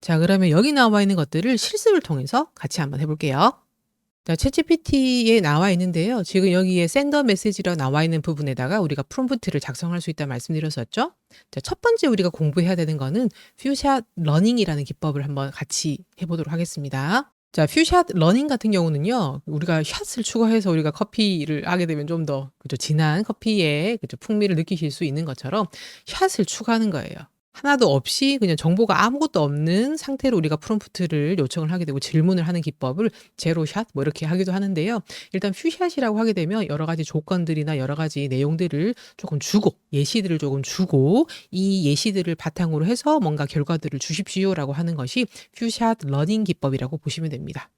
자, 그러면 여기 나와 있는 것들을 실습을 통해서 같이 한번 해 볼게요. 자, 챗GPT에 나와 있는데요. 지금 여기에 센더 메시지로 나와 있는 부분에다가 우리가 프롬프트를 작성할 수 있다는 말씀드렸었죠. 자, 첫 번째 우리가 공부해야 되는 거는 퓨샷 러닝이라는 기법을 한번 같이 해 보도록 하겠습니다. 자, 퓨샷 러닝 같은 경우는요. 우리가 샷을 추가해서 우리가 커피를 하게 되면 좀 더 그죠, 진한 커피의 그죠, 풍미를 느끼실 수 있는 것처럼 샷을 추가하는 거예요. 하나도 없이 그냥 정보가 아무것도 없는 상태로 우리가 프롬프트를 요청을 하게 되고 질문을 하는 기법을 제로샷 뭐 이렇게 하기도 하는데요. 일단 퓨샷이라고 하게 되면 여러 가지 조건들이나 여러 가지 내용들을 조금 주고 예시들을 조금 주고 이 예시들을 바탕으로 해서 뭔가 결과들을 주십시오라고 하는 것이 퓨샷 러닝 기법이라고 보시면 됩니다.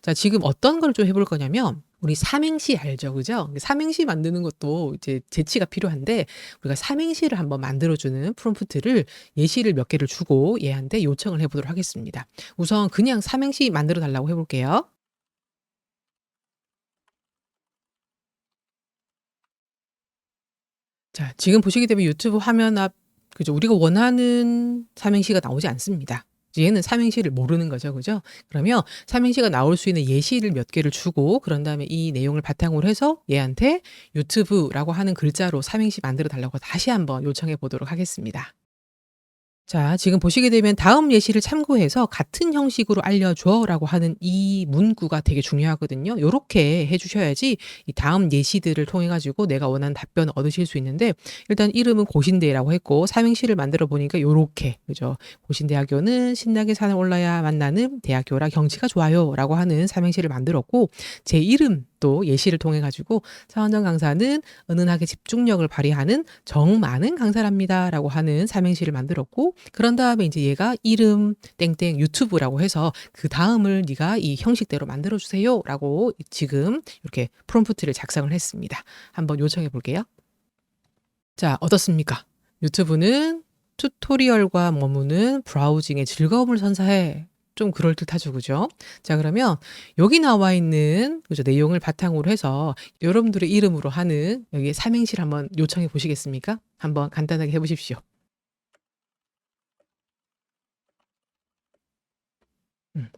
자, 지금 어떤 걸 좀 해볼 거냐면 우리 삼행시 알죠, 그죠? 삼행시 만드는 것도 이제 재치가 필요한데 우리가 삼행시를 한번 만들어주는 프롬프트를 예시를 몇 개를 주고 얘한테 요청을 해보도록 하겠습니다. 우선 그냥 삼행시 만들어 달라고 해볼게요. 자, 지금 보시게 되면 유튜브 화면 앞 그죠? 우리가 원하는 삼행시가 나오지 않습니다. 얘는 삼행시를 모르는 거죠. 그죠? 그러면 삼행시가 나올 수 있는 예시를 몇 개를 주고 그런 다음에 이 내용을 바탕으로 해서 얘한테 유튜브라고 하는 글자로 삼행시 만들어 달라고 다시 한번 요청해 보도록 하겠습니다. 자, 지금 보시게 되면 다음 예시를 참고해서 같은 형식으로 알려줘라고 하는 이 문구가 되게 중요하거든요. 요렇게 해 주셔야지 이 다음 예시들을 통해 가지고 내가 원하는 답변을 얻으실 수 있는데 일단 이름은 고신대라고 했고 삼행시를 만들어 보니까 요렇게 그죠. 고신대학교는 신나게 산을 올라야 만나는 대학교라 경치가 좋아요라고 하는 삼행시를 만들었고 제 이름 또 예시를 통해 가지고 차원정 강사는 은은하게 집중력을 발휘하는 정 많은 강사랍니다라고 하는 삼행시를 만들었고 그런 다음에 이제 얘가 이름 땡땡 유튜브라고 해서 그다음을 네가 이 형식대로 만들어 주세요라고 지금 이렇게 프롬프트를 작성을 했습니다. 한번 요청해 볼게요. 자, 어떻습니까? 유튜브는 튜토리얼과 머무는 브라우징의 즐거움을 선사해. 좀 그럴듯하죠, 그죠? 자, 그러면 여기 나와 있는 그죠, 내용을 바탕으로 해서 여러분들의 이름으로 하는 여기 삼행시를 한번 요청해 보시겠습니까? 한번 간단하게 해 보십시오.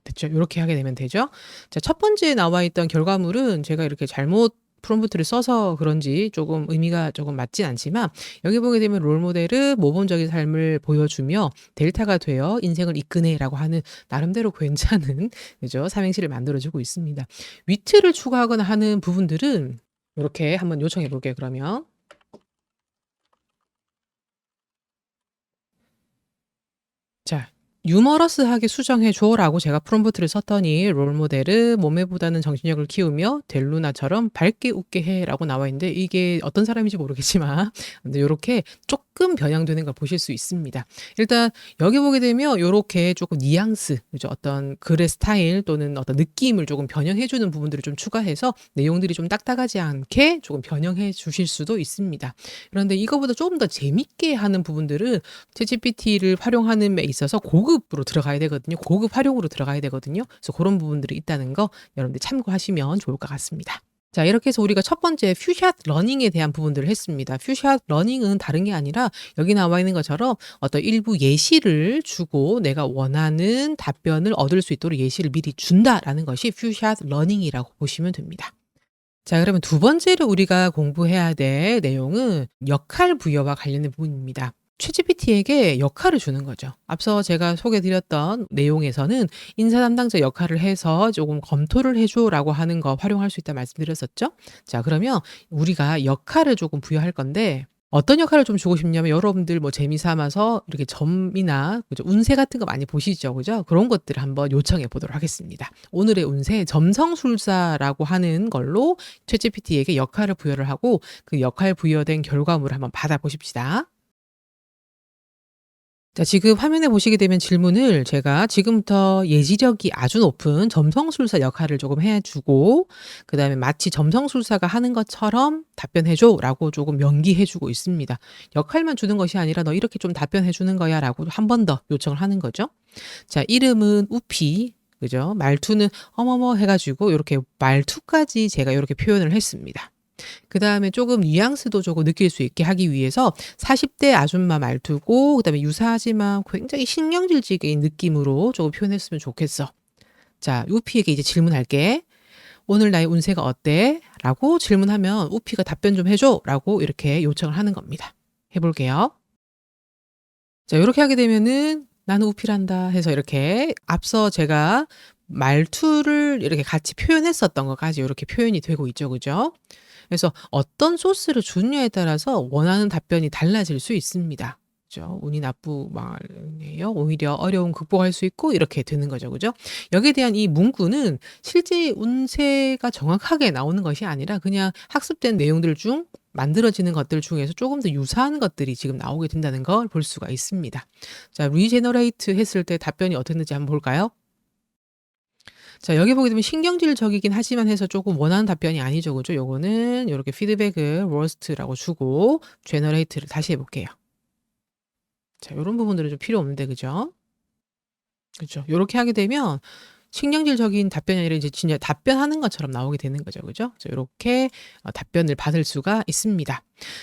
됐죠. 요렇게 하게 되면 되죠. 자, 첫 번째 나와 있던 결과물은 제가 이렇게 잘못 프롬프트를 써서 그런지 조금 의미가 조금 맞진 않지만 여기 보게 되면 롤 모델은 모범적인 삶을 보여주며 데이터가 되어 인생을 이끄네라고 하는 나름대로 괜찮은 그죠? 삼행시를 만들어 주고 있습니다. 위트를 추가하거나 하는 부분들은 요렇게 한번 요청해 볼게요, 그러면. 자, "유머러스하게 수정해 줘."라고 제가 프롬프트를 썼더니 롤 모델은 "몸매보다는 정신력을 키우며 델루나처럼 밝게 웃게 해."라고 나와 있는데 이게 어떤 사람인지 모르겠지만 근데 요렇게 쪼끔 변형되는 걸 보실 수 있습니다. 일단 여기 보게 되면 요렇게 쪼끔 뉘앙스 그죠? 어떤 글의 스타일 또는 어떤 느낌을 조금 변형해 주는 부분들을 좀 추가해서 내용들이 좀 딱딱하지 않게 조금 변형해 주실 수도 있습니다. 그런데 이거보다 조금 더 재밌게 하는 부분들은 챗GPT를 활용하는 데 있어서 고급으로 들어가야 되거든요. 고급 활용으로 들어가야 되거든요. 그래서 그런 부분들이 있다는 거 여러분들 참고하시면 좋을 것 같습니다. 자, 이렇게 해서 우리가 첫 번째 퓨샷 러닝에 대한 부분들을 했습니다. 퓨샷 러닝은 다른 게 아니라 여기 나와 있는 것처럼 어떤 일부 예시를 주고 내가 원하는 답변을 얻을 수 있도록 예시를 미리 준다라는 것이 퓨샷 러닝이라고 보시면 됩니다. 자, 그러면 두 번째로 우리가 공부해야 될 내용은 역할 부여와 관련된 부분입니다. 챗GPT에게 역할을 주는 거죠. 앞서 제가 소개해 드렸던 내용에서는 인사 담당자 역할을 해서 조금 검토를 해 줘라고 하는 거 활용할 수 있다 말씀드렸었죠. 자, 그러면 우리가 역할을 조금 부여할 건데 어떤 역할을 좀 주고 싶냐면 여러분들 뭐 재미 삼아서 이렇게 점이나 그죠? 운세 같은 거 많이 보시죠. 그죠? 그런 것들을 한번 요청해 보도록 하겠습니다. 오늘의 운세 점성술사라고 하는 걸로 챗GPT에게 역할을 부여를 하고 그 역할 부여된 결과물을 한번 받아 보십시다. 자, 지금 화면에 보시게 되면 질문을 제가 지금부터 예지력이 아주 높은 점성술사 역할을 조금 해 주고 그다음에 "마치 점성술사가 하는 것처럼 답변해 줘."라고 조금 명기해 주고 있습니다. 역할만 주는 것이 아니라 "너 이렇게 좀 답변해 주는 거야."라고 한 번 더 요청을 하는 거죠. 자, 이름은 우피 그죠? 말투는 어머머 해 가지고 요렇게 말투까지 제가 요렇게 표현을 했습니다. 그다음에 조금 뉘앙스도 조금 느낄 수 있게 하기 위해서 40대 아줌마 말투고 그다음에 유사하지만 굉장히 신경질적인 느낌으로 조금 표현했으면 좋겠어. 자, 우피에게 이제 질문할게. "오늘 나의 운세가 어때?" 라고 질문하면 우피가 "답변 좀 해 줘." 라고 이렇게 요청을 하는 겁니다. 해 볼게요. 자, 요렇게 하게 되면은 "나는 우피란다." 해서 이렇게 앞서 제가 말투를 이렇게 같이 표현했었던 것까지 요렇게 표현이 되고 있죠. 그죠? 그래서 어떤 소스를 주느냐에 따라서 원하는 답변이 달라질 수 있습니다. 그죠? 운이 나쁘네요. 오히려 어려움 극복할 수 있고 이렇게 되는 거죠. 그죠? 여기에 대한 이 문구는 실제 운세가 정확하게 나오는 것이 아니라 그냥 학습된 내용들 중 만들어지는 것들 중에서 조금 더 유사한 것들이 지금 나오게 된다는 걸 볼 수가 있습니다. 자, 리제너레이트 했을 때 답변이 어땠는지 한번 볼까요? 자, 여기 보게 되면 신경질적이긴 하지만 해서 조금 원하는 답변이 아니죠. 그죠? 요거는 요렇게 피드백을 worst라고 주고 generate를 다시 해 볼게요. 자, 요런 부분들은 좀 필요 없는데 그죠? 그죠? 요렇게 하게 되면 신경질적인 답변이 아니라 이제 진짜 답변하는 것처럼 나오게 되는 거죠. 그죠? 자, 요렇게 답변을 받을 수가 있습니다.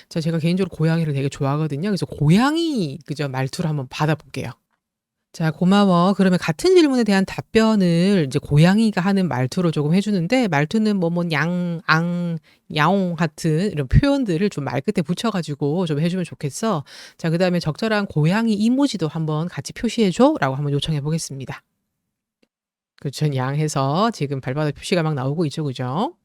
자, 제가 개인적으로 고양이를 되게 좋아하거든요. 그래서 고양이 그죠? 말투를 한번 받아 볼게요. 자, 고마워. 그러면 같은 질문에 대한 답변을 이제 고양이가 하는 말투로 조금 해 주는데 말투는 뭐 양, 앙, 야옹 같은 이런 표현들을 좀 말끝에 붙여 가지고 좀 해 주면 좋겠어. 자, 그다음에 적절한 고양이 이모지도 한번 같이 표시해 줘라고 한번 요청해 보겠습니다. 그쵸. 양 해서 지금 발바닥 표시가 막 나오고 있죠. 그죠?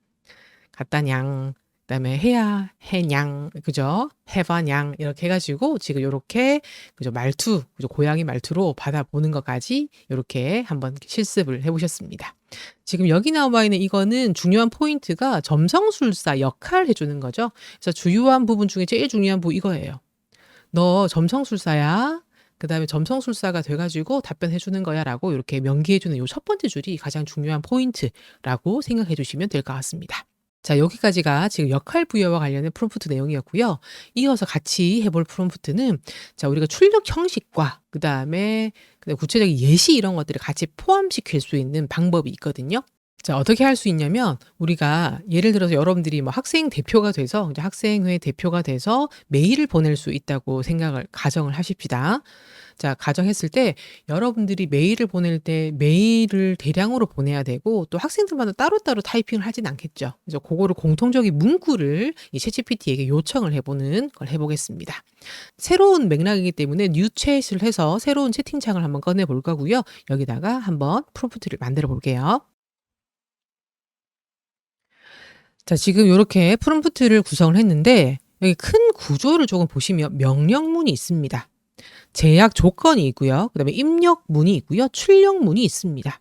갖다 냥, 그다음에 해야, 해냥, 그죠? 해봐 냥 이렇게 해 가지고 지금 요렇게 그죠? 말투, 그죠? 고양이 말투로 받아보는 것까지 요렇게 한번 실습을 해 보셨습니다. 지금 여기 나와 있는 이거는 중요한 포인트가 점성술사 역할 해 주는 거죠. 그래서 주요한 부분 중에 제일 중요한 부분 이거예요. "너 점성술사야. 그다음에 점성술사가 돼 가지고 답변해 주는 거야."라고 요렇게 명기해 주는 요 첫 번째 줄이 가장 중요한 포인트라고 생각해 주시면 될 것 같습니다. 자, 여기까지가 지금 역할 부여와 관련된 프롬프트 내용이었고요. 이어서 같이 해볼 프롬프트는 자, 우리가 출력 형식과 그다음에 구체적인 예시 이런 것들을 같이 포함시킬 수 있는 방법이 있거든요. 자, 어떻게 할 수 있냐면 우리가 예를 들어서 여러분들이 뭐 학생 대표가 돼서 이제 학생회 대표가 돼서 메일을 보낼 수 있다고 생각을 가정을 하십시다. 자, 가정했을 때 여러분들이 메일을 보낼 때 메일을 대량으로 보내야 되고 또 학생들마다 따로따로 타이핑을 하진 않겠죠. 그래서 그거를 공통적인 문구를 이 챗GPT에게 요청을 해 보는 걸 해 보겠습니다. 새로운 맥락이기 때문에 뉴 챗을 해서 새로운 채팅창을 한번 꺼내 볼 거고요. 여기다가 한번 프롬프트를 만들어 볼게요. 자, 지금 요렇게 프롬프트를 구성을 했는데 여기 큰 구조를 조금 보시면 명령문이 있습니다. 제약 조건이 있고요. 그다음에 입력문이 있고요. 출력문이 있습니다.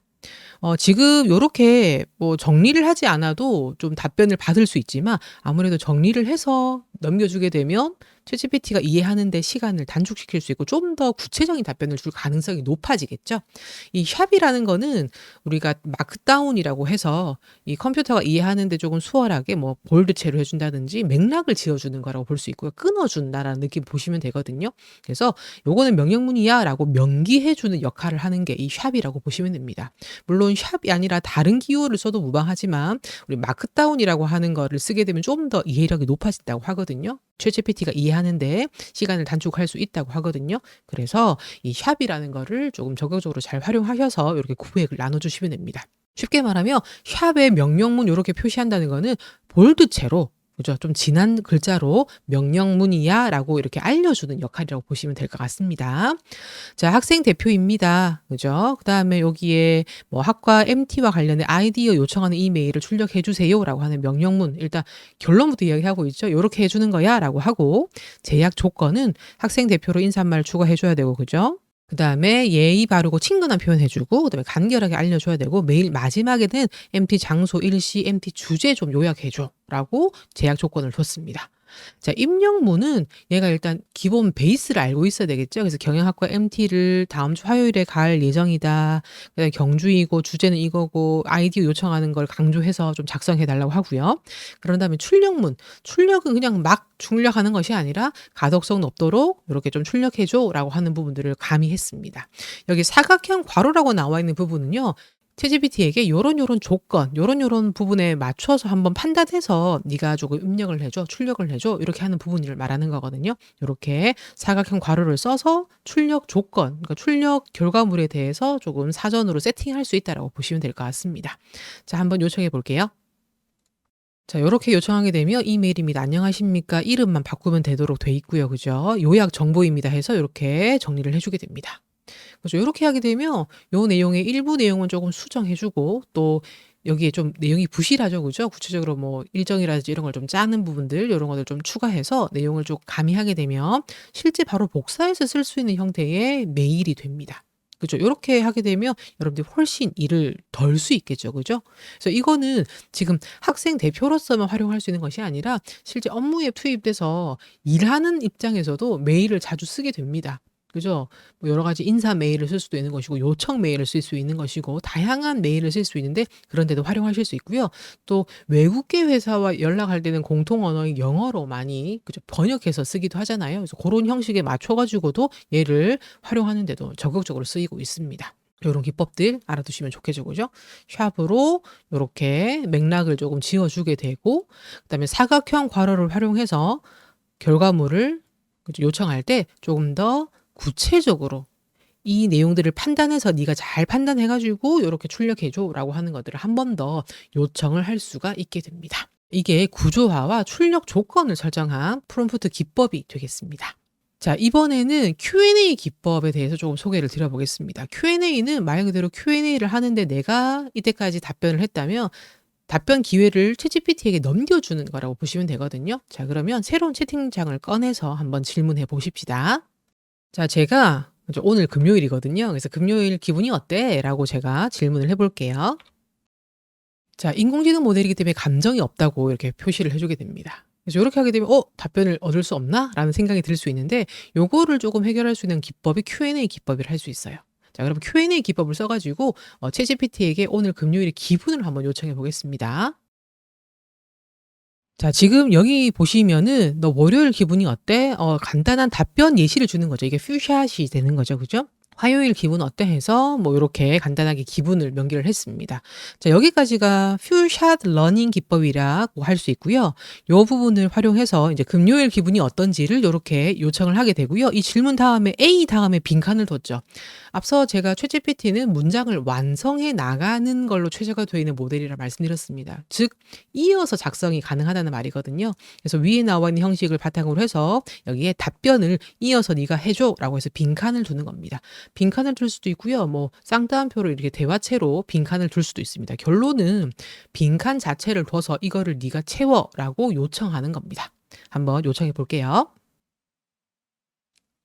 지금 요렇게 뭐 정리를 하지 않아도 좀 답변을 받을 수 있지만 아무래도 정리를 해서 넘겨주게 되면 챗GPT가 이해하는 데 시간을 단축시킬 수 있고 좀 더 구체적인 답변을 줄 가능성이 높아지겠죠. 이 샵이라는 거는 우리가 마크다운이라고 해서 이 컴퓨터가 이해하는 데 조금 수월하게 뭐 볼드체로 해 준다든지 맥락을 지어 주는 거라고 볼 수 있고요. 끊어 준다라는 느낌 보시면 되거든요. 그래서 "요거는 명령문이야."라고 명기해 주는 역할을 하는 게 이 샵이라고 보시면 됩니다. 물론 샵이 아니라 다른 기호를 써도 무방하지만 우리 마크다운이라고 하는 거를 쓰게 되면 좀 더 이해력이 높아진다고 하거든요. 챗GPT가 이해하는 데 시간을 단축할 수 있다고 하거든요. 그래서 이 샵이라는 거를 조금 적극적으로 잘 활용하셔서 요렇게 구획을 나눠 주시면 됩니다. 쉽게 말하면 샵에 명령문 요렇게 표시한다는 거는 볼드체로 그죠? 좀 진한 글자로 "명령문이야."라고 이렇게 알려주는 역할이라고 보시면 될 것 같습니다. 자, 학생 대표입니다. 그죠? 그다음에 여기에 뭐 "학과 MT와 관련된 아이디어 요청하는 이메일을 출력해 주세요."라고 하는 명령문 일단 결론부터 이야기하고 있죠. "요렇게 해 주는 거야."라고 하고 제약 조건은 학생 대표로 인사말 추가해 줘야 되고 그죠? 그다음에 예의 바르고 친근한 표현해 주고 그다음에 간결하게 알려 줘야 되고 메일 마지막에는 "MT 장소, 일시, MT 주제 좀 요약해 줘."라고 제약 조건을 뒀습니다. 자, 입력문은 얘가 일단 기본 베이스를 알고 있어야 되겠죠. 그래서 "경영학과 MT를 다음 주 화요일에 갈 예정이다." 그다음에 경주이고 주제는 이거고 아이디어 요청하는 걸 강조해서 좀 작성해 달라고 하고요. 그런 다음에 출력문. 출력은 그냥 막 출력하는 것이 아니라 "가독성 높도록 요렇게 좀 출력해 줘."라고 하는 부분들을 가미했습니다. 여기 사각형 괄호라고 나와 있는 부분은요. 챗GPT에게 요런 조건, 요런 부분에 맞춰서 한번 판단해서 네가 조금 입력을 해 줘, 출력을 해 줘. 이렇게 하는 부분을 말하는 거거든요. 요렇게 사각형 괄호를 써서 출력 조건, 그러니까 출력 결과물에 대해서 조금 사전으로 세팅할 수 있다라고 보시면 될 것 같습니다. 자, 한번 요청해 볼게요. 자, 요렇게 요청하게 되면 이메일입니다. 안녕하십니까? 이름만 바꾸면 되도록 돼 있고요. 그죠? 요약 정보입니다 해서 요렇게 정리를 해 주게 됩니다. 그죠? 요렇게 하게 되면 요 내용의 일부 내용은 조금 수정해 주고 또 여기에 좀 내용이 부실하죠. 그죠? 구체적으로 뭐 일정이라든지 이런 걸 좀 짜는 부분들 요런 것들 좀 추가해서 내용을 좀 가미하게 되면 실제 바로 복사해서 쓸 수 있는 형태의 메일이 됩니다. 그죠? 요렇게 하게 되면 여러분들이 훨씬 일을 덜 수 있겠죠. 그죠? 그래서 이거는 지금 학생 대표로서만 활용할 수 있는 것이 아니라 실제 업무에 투입돼서 일하는 입장에서도 메일을 자주 쓰게 됩니다. 그죠? 뭐 여러 가지 인사 메일을 쓸 수도 있는 것이고 요청 메일을 쓸 수 있는 것이고 다양한 메일을 쓸 수 있는데 그런 데도 활용하실 수 있고요. 또 외국계 회사와 연락할 때는 공통 언어인 영어로 많이 그죠? 번역해서 쓰기도 하잖아요. 그래서 그런 형식에 맞춰 가지고도 얘를 활용하는 데도 적극적으로 쓰이고 있습니다. 요런 기법들 알아두시면 좋겠죠. 그죠? 샵으로 요렇게 맥락을 조금 지어 주게 되고 그다음에 사각형 괄호를 활용해서 결과물을 그죠? 요청할 때 조금 더 구체적으로 이 내용들을 판단해서 네가 잘 판단해 가지고 요렇게 출력해 줘라고 하는 것들을 한 번 더 요청을 할 수가 있게 됩니다. 이게 구조화와 출력 조건을 설정한 프롬프트 기법이 되겠습니다. 자, 이번에는 Q&A 기법에 대해서 조금 소개를 드려 보겠습니다. Q&A는 말 그대로 Q&A를 하는데 내가 이때까지 답변을 했다면 답변 기회를 챗GPT에게 넘겨주는 거라고 보시면 되거든요. 자, 그러면 새로운 채팅창을 꺼내서 한번 질문해 보십시다. 자, 제가 이제 오늘 금요일이거든요. 그래서 "금요일 기분이 어때?" 라고 제가 질문을 해 볼게요. 자, 인공지능 모델이기 때문에 감정이 없다고 이렇게 표시를 해 주게 됩니다. 그래서 요렇게 하게 되면 '어 답변을 얻을 수 없나?' 라는 생각이 들 수 있는데 요거를 조금 해결할 수 있는 기법이 Q&A 기법이라 할 수 있어요. 자, 그럼 Q&A 기법을 써 가지고 챗GPT에게 오늘 금요일의 기분을 한번 요청해 보겠습니다. 자, 지금 여기 보시면은 "너 월요일 기분이 어때?" 간단한 답변 예시를 주는 거죠. 이게 퓨샷이 되는 거죠. 그죠? "화요일 기분 어때?" 해서 뭐 요렇게 간단하게 기분을 명기를 했습니다. 자, 여기까지가 퓨샷 러닝 기법이라고 할 수 있고요. 요 부분을 활용해서 이제 금요일 기분이 어떤지를 요렇게 요청을 하게 되고요. 이 질문 다음에 A 다음에 빈칸을 뒀죠. 앞서 제가 챗GPT는 문장을 완성해 나가는 걸로 최저가 되어 있는 모델이라 말씀드렸습니다. 즉 이어서 작성이 가능하다는 말이거든요. 그래서 위에 나와 있는 형식을 바탕으로 해서 여기에 답변을 "이어서 네가 해 줘."라고 해서 빈칸을 두는 겁니다. 빈칸을 둘 수도 있고요. 뭐 쌍따옴표로 이렇게 대화체로 빈칸을 둘 수도 있습니다. 결론은 빈칸 자체를 둬서 "이거를 네가 채워."라고 요청하는 겁니다. 한번 요청해 볼게요.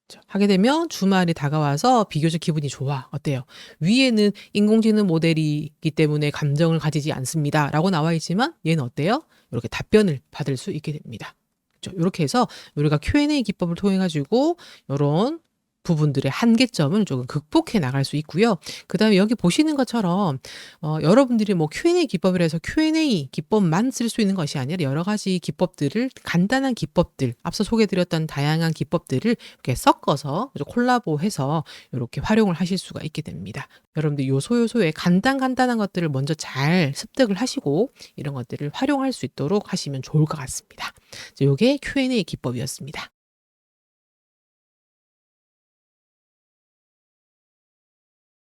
자, 하게 되면 주말이 다가와서 비교적 기분이 좋아. 어때요? 위에는 인공지능 모델이기 때문에 감정을 가지지 않습니다라고 나와 있지만 얘는 어때요? 이렇게 답변을 받을 수 있게 됩니다. 그죠? 요렇게 해서 우리가 Q&A 기법을 통해 가지고 요런 부분들의 한계점을 조금 극복해 나갈 수 있고요. 그다음에 여기 보시는 것처럼 여러분들이 뭐 Q&A 기법이라 해서 Q&A 기법만 쓸 수 있는 것이 아니라 여러 가지 기법들을 간단한 기법들, 앞서 소개해 드렸던 다양한 기법들을 이렇게 섞어서 콜라보해서 요렇게 활용을 하실 수가 있게 됩니다. 여러분들 요소요소의 간단한 것들을 먼저 잘 습득을 하시고 이런 것들을 활용할 수 있도록 하시면 좋을 것 같습니다. 요게 Q&A 기법이었습니다.